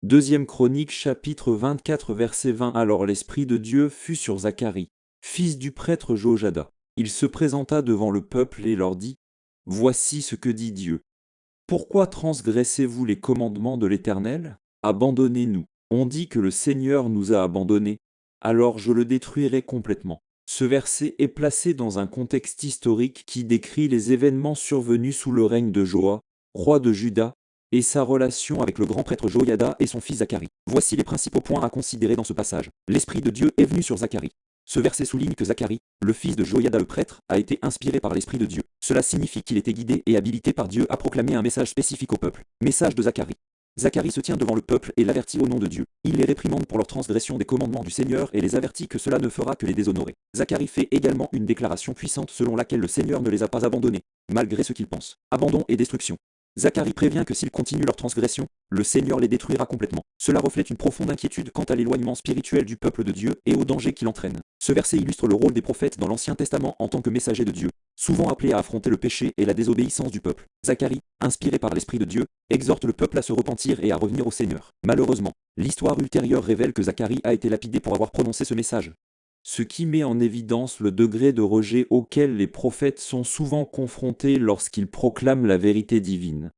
Deuxième Chronique chapitre 24 verset 20. Alors l'Esprit de Dieu fut sur Zacharie, fils du prêtre Jojada. Il se présenta devant le peuple et leur dit: Voici ce que dit Dieu. Pourquoi transgressez-vous les commandements de l'Éternel? Abandonnez-nous. On dit que le Seigneur nous a abandonnés, alors je le détruirai complètement. Ce verset est placé dans un contexte historique qui décrit les événements survenus sous le règne de Joas, roi de Juda, et sa relation avec le grand prêtre Joiada et son fils Zacharie. Voici les principaux points à considérer dans ce passage. L'Esprit de Dieu est venu sur Zacharie. Ce verset souligne que Zacharie, le fils de Joiada le prêtre, a été inspiré par l'Esprit de Dieu. Cela signifie qu'il était guidé et habilité par Dieu à proclamer un message spécifique au peuple. Message de Zacharie. Zacharie se tient devant le peuple et l'avertit au nom de Dieu. Il les réprimande pour leur transgression des commandements du Seigneur et les avertit que cela ne fera que les déshonorer. Zacharie fait également une déclaration puissante selon laquelle le Seigneur ne les a pas abandonnés, malgré ce qu'ils pensent. Abandon et destruction. Zacharie prévient que s'ils continuent leur transgression, le Seigneur les détruira complètement. Cela reflète une profonde inquiétude quant à l'éloignement spirituel du peuple de Dieu et aux dangers qu'il entraîne. Ce verset illustre le rôle des prophètes dans l'Ancien Testament en tant que messagers de Dieu, souvent appelés à affronter le péché et la désobéissance du peuple. Zacharie, inspiré par l'Esprit de Dieu, exhorte le peuple à se repentir et à revenir au Seigneur. Malheureusement, l'histoire ultérieure révèle que Zacharie a été lapidé pour avoir prononcé ce message, ce qui met en évidence le degré de rejet auquel les prophètes sont souvent confrontés lorsqu'ils proclament la vérité divine.